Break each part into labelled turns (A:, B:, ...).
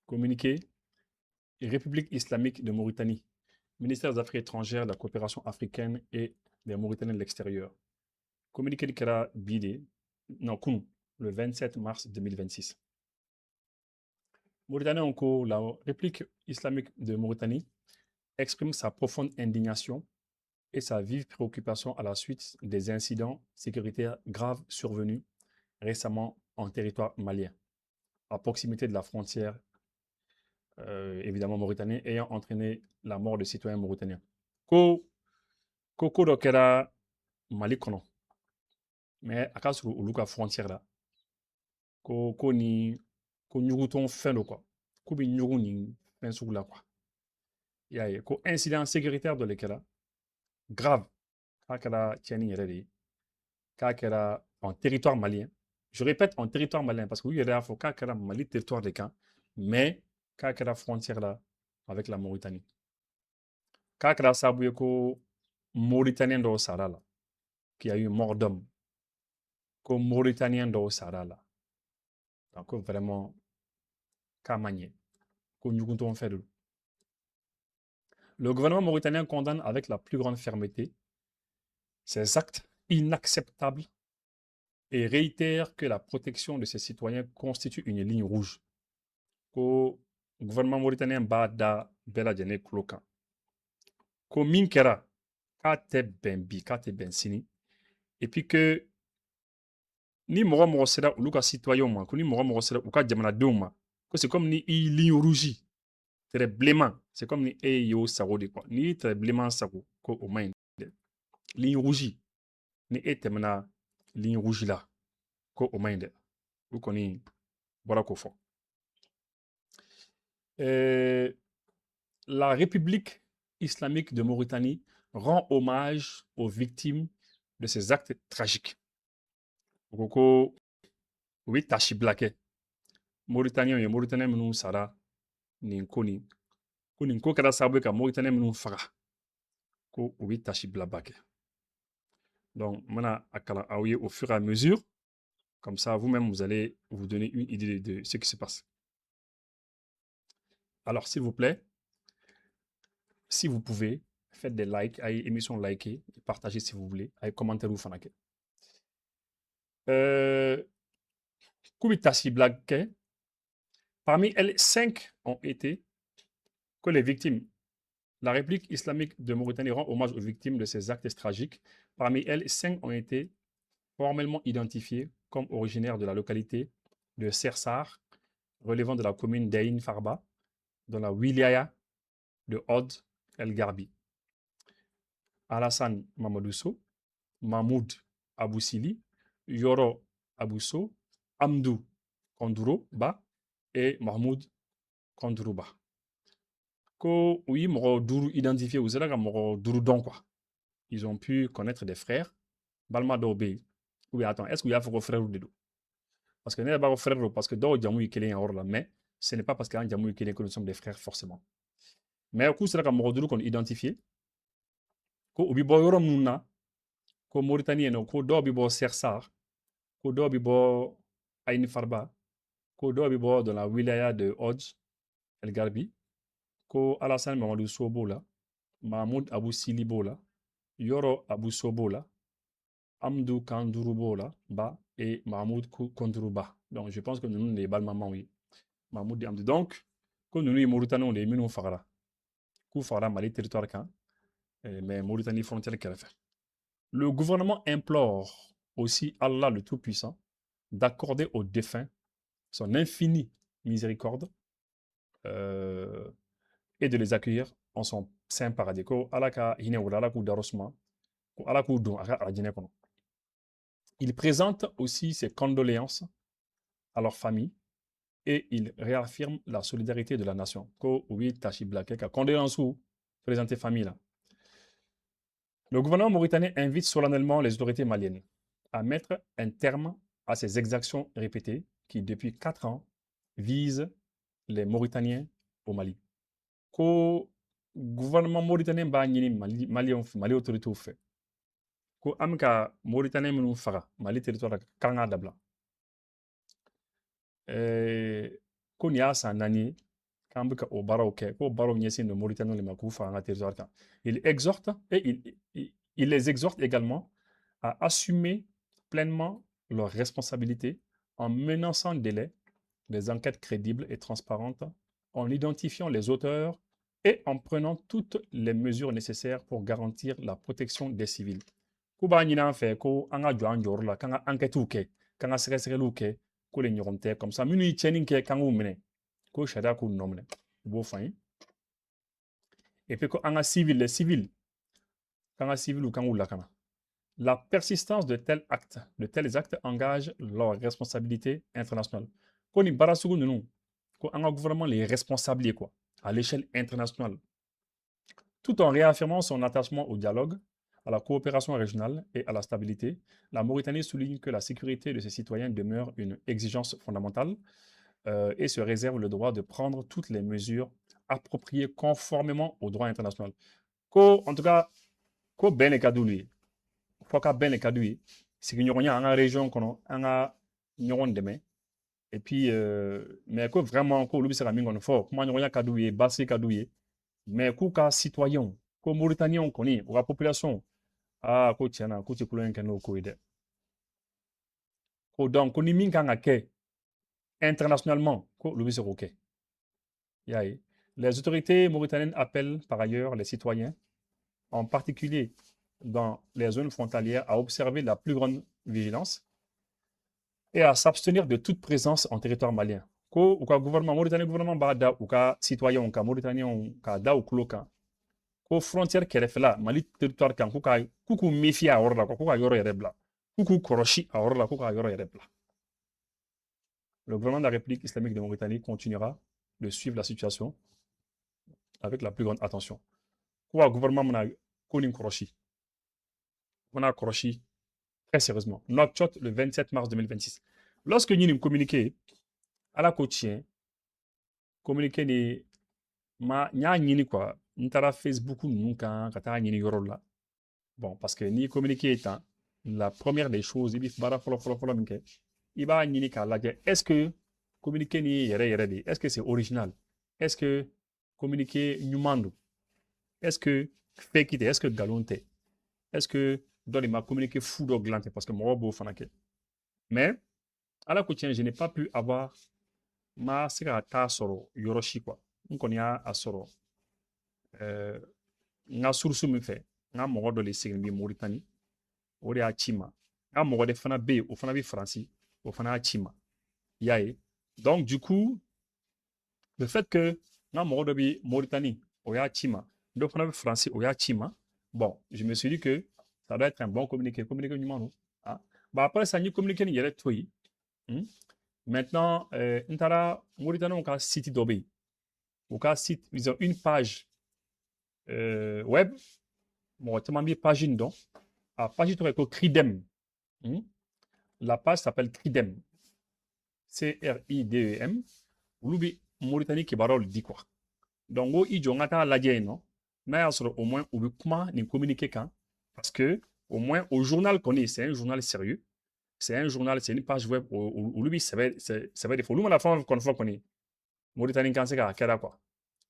A: Communiqué, République islamique de Mauritanie, ministère des Affaires étrangères, de la coopération africaine et des Mauritaniens de l'extérieur. Communiqué de Kera Bide, non, Kounou, le 27 mars 2026. Mauritanie en cours, la République islamique de Mauritanie exprime sa profonde indignation et sa vive préoccupation à la suite des incidents sécuritaires graves survenus récemment en territoire malien, à proximité de la frontière, évidemment mauritanienne, ayant entraîné la mort de citoyens mauritaniens. Ko Koko dɔ kɛra Mali kɔnɔ, mais a ka surun olu ka frontière la. Ko ni ko ɲugutɔn fɛn do quoi. K'u bɛ ɲugu nin fɛn sugu la quoi. I y'a ye ko incident sécuritaire dɔ de kɛra grave k'a kɛra tiɲɛni yɛrɛ de ye, k'a kɛra en territoire malien. Je répète en territoire malien parce que u yɛrɛ y'a fɔ k'a kɛra Mali territoire de kan, mais k'a kɛra frontière la avec la Mauritanie. K'a kɛra sababu ye ko Mauritanien dɔw sara la, qu'il y a eu mort d'homme. Ko Mauritanien dɔw sara la. Donc vraiment, k'a ma ɲɛ, ko ɲugutɔn fɛ de don. Le gouvernement mauritanien condamne avec la plus grande fermeté ces actes inacceptables et réitère que la protection de ses citoyens constitue une ligne rouge. Ko gouvernement mauritanien b'a da bɛɛ lajɛlen tulo kan. Ko min kɛra k'a tɛ bɛn bi, k'a tɛ bɛn sini. Et puis que ni mɔgɔ mɔgɔ sera olu ka citoyens ma, ko ni mɔgɔ mɔgɔ sera u ka jamanadenw ma, ko c'est comme ni i ligne rouge, trait bilenman, c'est comme ni e y'o sago de quoi. Ni trait bilenman sago ko o man ɲi dɛ. Ligne rouge, ni e tɛmɛna ligne rouge la, ko o man ɲi dɛ. U kɔni bɔra k'o fɔ. La République islamique de Mauritanie rend hommage aux victimes de ces actes tragiques. Ko u bɛ tasi bila kɛ Mauritaniens ye Mauritaniens minnu sara nin ko nin ko kɛra sababu ye ka Mauritaniens minnu faga, ko u bɛ tasi bilaba kɛ. Donc, n bɛna a kalan aw ye au fur et à mesure, comme ça vous-même vous allez vous donner une idée de ce qui se passe. Alors, s'il vous plaît, si vous pouvez, faites des likes, ayez émission liker, partagez si vous voulez, ayez commentaire ou fanake. Kubitasi Blague, parmi elles, 5 ont été que les victimes. La République islamique de Mauritanie rend hommage aux victimes de ces actes tragiques. Parmi elles, 5 ont été formellement identifiées comme originaires de la localité de Sersar, relevant de la commune d'Ain Farba, dans la wilaya de Od El Garbi. Alassane Mamadousso, Mahmoud Aboussili, Yoro Abousso, Amdou Konduro Ba et Mahmoud Konduro Ba. Ko oui, moro duru identifié, vous savez, moro duru don quoi. Ils ont pu connaître des frères. Balma Dobe. Oui, attends, est-ce qu'il y a un frère ou deux? Parce que n'est pas un frère, parce que dans Djamou Ikele en là, mais ce n'est pas parce qu'un Djamou Ikele que nous sommes des frères forcément. Mais au coup, c'est là que moro duru qu'on identifié. Ko ubibo yorom nuna, ko Mauritanien, ko do bibo Sersar, ko do bibo Ain Farba, ko do bibo dans la wilaya de Odj El Garbi, ko Alassane Mamadou Sobola, Mahmoud Abou Silibola, Yoro Abou Sobola, Amdou Kandurubola Ba et Mahmoud Konduruba. Donc je pense que nous les balmamans oui. Mahmoud Amdou. Donc, quand nous les Mauritaniens les minons fara. Kou fara Mali territoire kan, mais Mauritanie frontière qu'elle fait. Le gouvernement implore aussi Allah le Tout-Puissant d'accorder aux défunts son infinie miséricorde et de les accueillir en son saint paradis. Ko alaka hinewula alaku darosma, ko alaku don aka adjine kono. Il présente aussi ses condoléances à leur famille et il réaffirme la solidarité de la nation. Ko oui tachi blake ka condoléances ou présenter famille là. Le gouvernement mauritanien invite solennellement les autorités maliennes à mettre un terme à ces exactions répétées qui, depuis 4 ans, visent les Mauritaniens au Mali. Ko gouvernement mauritanien b'a ɲini Mali autorité fɛ ko an bɛ ka Mauritaniens minnu faga Mali territoire la k'an k'a dabila. Ko nin y'a san 4 ye Kambuka au Baroque, au Baroque de Mauritanie, les Makoufa, en territoire. Il exhorte et il les exhorte également à assumer pleinement leurs responsabilités en menant sans délai des enquêtes crédibles et transparentes, en identifiant les auteurs et en prenant toutes les mesures nécessaires pour garantir la protection des civils. Kuba ñina fait ko anga joan jor la kanga enquête ke kanga sɛgɛsɛgɛliw kɛ ko le ɲɔgɔn tɛ comme ça minnu ye tiɲɛni kɛ k'an minɛ ko sariya k'u nɔ minɛ u b'o fɔ et puis ko anga civil les civils kanga civil ou kanga lakana la persistance de tels actes engage leur responsabilité internationale ko ni baara sugu ninnu ko anga gouvernement les responsables quoi à l'échelle internationale tout en réaffirmant son attachement au dialogue, à la coopération régionale et à la stabilité, la Mauritanie souligne que la sécurité de ses citoyens demeure une exigence fondamentale et se réserve le droit de prendre toutes les mesures appropriées conformément au droit international. En tout cas, ko ben le kadou lui, faut ka ben le kadou lui, c'est que nous avons en région qu'on a ñogon deme et puis mais ko vraiment ko lubi sera mingon fort, comment nous avons kadou lui, bassi kadou lui, mais ko ka citoyen, ko Mauritanien koni, ou la population ah ko tiana ko ti kulen ken ko ide ko donc ko ni min kan ke internationalement ko lubi se ok yaye les autorités mauritaniennes appellent par ailleurs les citoyens en particulier dans les zones frontalières à observer la plus grande vigilance et à s'abstenir de toute présence en territoire malien ko ou ka gouvernement mauritanien gouvernement ba da ou ka citoyen ou ka mauritanien ka da ou kloka ko frontière kɛrɛfɛ la mali territoire kan k'u k'u méfier a yɔrɔ la k'u ka yɔrɔ yɛrɛ bila k'u k'u kɔrɔsi a yɔrɔ la k'u ka yɔrɔ yɛrɛ bila le gouvernement de la République islamique de Mauritanie continuera de suivre la situation avec la plus grande attention k'u ka gouvernement mana ko nin kɔrɔsi on a kɔrɔsi très sérieusement Nouakchott le 27 mars 2026 lorsque ñu nin communiqué ala ko tiɲɛ communiqué ni ma n y'a ɲini quoi n taara Facebook ninnu kan ka taa ɲini yɔrɔ la bon parce que ni communiqué étant la première des choses i bɛ baara fɔlɔ min kɛ i b'a ɲini k'a lajɛ est-ce que communiqué ni ye yɛrɛ de est-ce que c'est original est-ce que communiqué ɲuman don est-ce que fake tɛ est-ce que nkalon tɛ est-ce que dɔ de ma communiqué fu dɔ dilan tɛ parce que mɔgɔw b'o fana kɛ mais ala ko tiɲɛ je n'ai pas pu avoir ma se ka taa sɔrɔ yɔrɔ si quoi n kɔni y'a sɔrɔ n ka source min fɛ n ka mɔgɔ dɔ de sigin bɛ Mauritanie o de y'a ci ma n ka mɔgɔ de fana bɛ yen o fana bɛ Faransi o fana y'a ci ma i y'a ye donc du coup le fait que n ka mɔgɔ dɔ bɛ Mauritanie o y'a ci ma dɔ fana bɛ Faransi o y'a ci ma bon je me suis dit que ça doit être un bon communiqué ɲuman don ah bon après ça n ye communiqué nin yɛrɛ to yen maintenant n taara Mauritaniens ka site dɔ bɛ yen u ka site ils ont une page web mɔgɔ caman bɛ page in dɔn a page tɔgɔ ye ko Cridem la page s'appelle Cridem CRIDEM olu bɛ Mauritanie kibaruyaw di quoi donc ko i jɔ n ka taa lajɛ yen nɔ n'a y'a sɔrɔ au moins u bɛ kuma nin communiqué kan parce que au moins au journal kɔni c'est un journal sérieux c'est un journal c'est une page web olu bɛ sɛbɛ de fɔ olu mana fɛn o fɛn fɔ kɔni Mauritanie kan se k'a kɛra quoi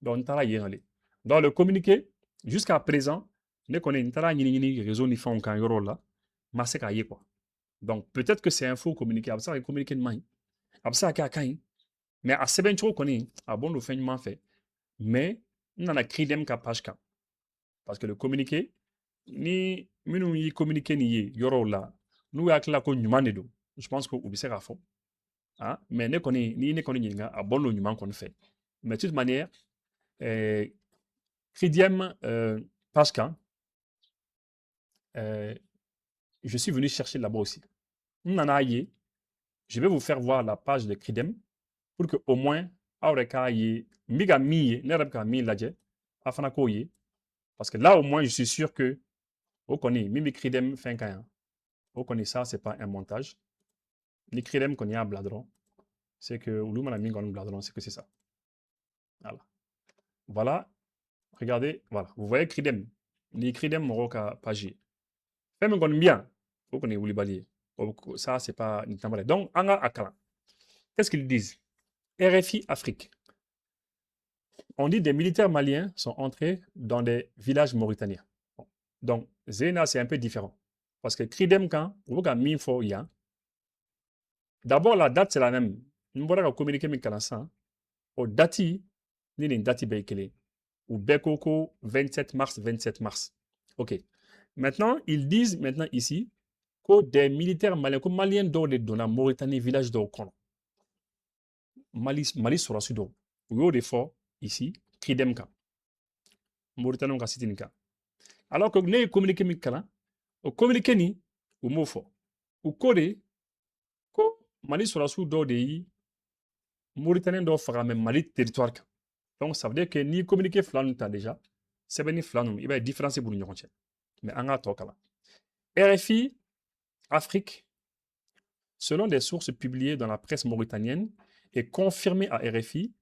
A: donc n taara yen nɔ de dans le communiqué jusqu'à présent ne kɔni n taara ɲini réseau ni fɛnw kan yɔrɔ la ma se k'a ye quoi donc peut-être que c'est un faux communiqué a bɛ se ka kɛ communiqué ɲuman ye a bɛ se ka kɛ a ka ɲi mais a sɛbɛn cogo kɔni a bɔn don fɛn ɲuman fɛ mais n nana Cridem ka page kan parce que le communiqué ni minnu y'i communiqué nin ye yɔrɔw la n'u y'a tila ko ɲuman de don je pense que u bɛ se k'a fɔ ah mais ne kɔni ni ne kɔni ɲininka a bɔn don ɲuman kɔni fɛ mais de toute manière Cridem page kan je suis venu chercher là-bas aussi. Nanaye, je vais vous faire voir la page de Cridem pour que au moins, aurekaye, miga miye, nerabka mi ladje, afana koye. Parce que là, au moins, je suis sûr que, au koni, mimi Cridem fin kaya. Au koni, ça, c'est pas un montage. Ni Cridem koni a bladron. C'est que, ou l'oumana mingon bladron, c'est que c'est ça. Voilà. Voilà. Regardez, voilà. Vous voyez Cridem. Ni Cridem moroka page. Fais me bien. Vous connaissez Oulibaly. Ça, c'est pas Nintambale. Donc, Anga Akala. Qu'est-ce qu'ils disent? RFI Afrique. on dit des militaires maliens sont entrés dans des villages mauritaniens. Bon. Donc, Zena, c'est un peu différent. Parce que Kridem, quand vous avez mis d'abord, la date, c'est la même. Nous avons communiqué avec Kalansan. Au dati, ni une date békele. Ou Bekoko, 27 mars, 27 mars. OK. Maintenant, ils disent maintenant ici que des militaires maliens, que maliens dans la Mauritanie, village de Okon. Mali sera sud. Ou yo des forts ici, Kridemka. Mauritanie, on Sitinika. Alors que nous communiqué avec Kalan, au communiqué ni, ou mofo. Ou Kode, ko Mali sera sud de Mauritanie doit faire même Mali territoire. Donc, ça veut dire que ni communiqué flan t'as déjà, c'est bien flan, il va y différencier pour nous. Mais en a tokala. RFI, Afrique, selon des sources publiées dans la presse mauritanienne et confirmées à RFI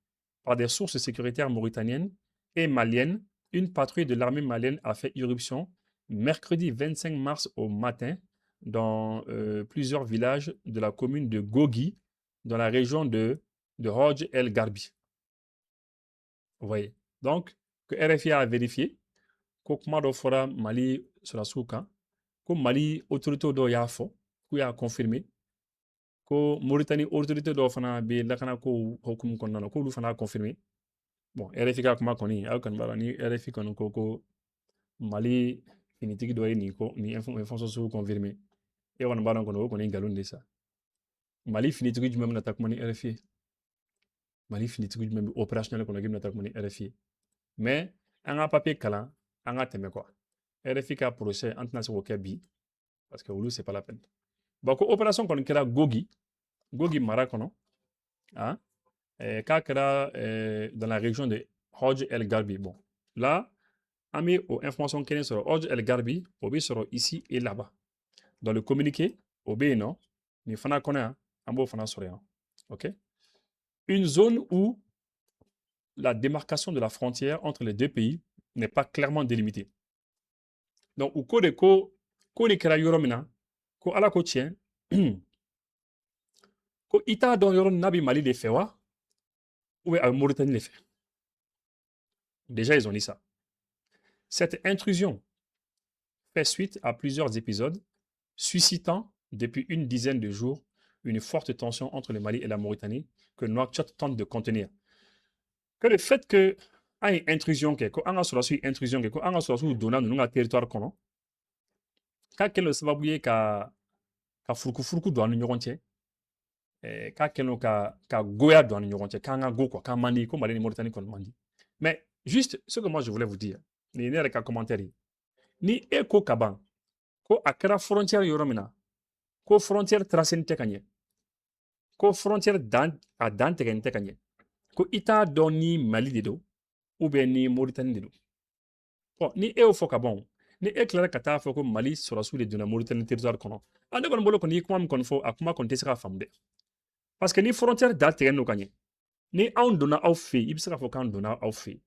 A: par des sources sécuritaires mauritaniennes et maliennes, une patrouille de l'armée malienne a fait irruption mercredi 25 mars au matin dans plusieurs villages de la commune de Gogi, dans la région de Hodj El Garbi. Vous voyez. Donc, que RFI a vérifié, que Kumado Fora Mali sur la souka, que Mali autorité do Yafo, qui a confirmé, que Mauritanie autorité do Fana be lakana ko hukum kondana, ko fana a confirmé. Bon, RFI ka kuma koni, a kan bala ni RFI kono ko Mali finitigi do ni ko ni information sur confirmé. Et on bala kono ko ni galon de ça. Mali finitigi du même n'attaque moni RFI. Mali finitigi du même opérationnel kono gim n'attaque moni RFI. Mais an ka papier kalan an ka tɛmɛ quoi. RFI ka procès an tɛna se k'o kɛ bi parce que olu c'est pas la peine. Bon, ko opération kɔni kɛra Gogi mara kɔnɔ, hein, k'a kɛra dans la région de Hodj El Garbi. Bon, là, an bɛ o information kelen sɔrɔ Hodj El Garbi, o bɛ sɔrɔ ici et là-bas. Dans le communiqué, o bɛ yen nɔ, nin fana kɔnɔ yan, an b'o fana sɔrɔ yan. OK? Une zone où la démarcation de la frontière entre les deux pays n'est pas clairement délimitée. Donc, au cours de ko ni kɛra yɔrɔ min na, ko ala ko tiɲɛ, ko i t'a dɔn yɔrɔ n'a bɛ Mali de fɛ wa, ou bien a bɛ Mauritanie de fɛ. Déjà, ils ont dit ça. Cette intrusion fait suite à plusieurs épisodes, suscitant depuis une dizaine de jours une forte tension entre le Mali et la Mauritanie que Nouakchott tente de contenir. Que le fait que une intrusion que on a sur la intrusion que on a sur la donna nous territoire kono ka kelo sababu ye ka furuku do anu ɲɔgɔn cɛ ka kelo ka goya do anu ɲɔgɔn cɛ ka nga go quoi ka mandi ko Mali ni Mauritanie kono mandi. Mais juste ce que moi je voulais vous dire ni ne ka commentaire ni e ko kaban ko a kɛra frontière yɔrɔ min na ko frontière tracée tɛ ka ɲɛ ko frontière dan tigɛ tɛ ka ɲɛ ko i t'a dɔn ni Mali de don ou bien ni Mauritanie de don. Bon, ni e y'o fɔ ka ban ni e tilara ka taa fɔ ko Mali sɔrɔsiw de donna Mauritanie territoire kɔnɔ a ne kɔni bolo kɔni i kuma min kɔni fɔ a kuma kɔni tɛ se ka faamu dɛ parce que ni frontière da tigɛ n'o ka ɲɛ ni anw donna aw fɛ yen i bɛ se k'a fɔ k'an donna aw fɛ yen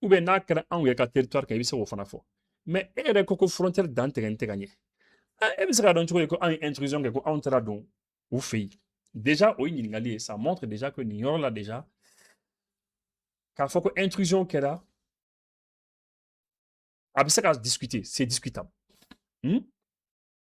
A: ou bien n'a kɛra anw yɛrɛ ka territoire kan i bɛ se k'o fana fɔ mais e yɛrɛ ko frontière dan tigɛ tɛ ka ɲɛ e bɛ se k'a dɔn cogo di ko anw ye intrusion kɛ ko anw taara don u fɛ yen déjà o ye ɲininkali ye ça montre déjà que nin yɔrɔ la déjà k'a fɔ ko intrusion kɛra a bɛ se ka discuter c'est discutable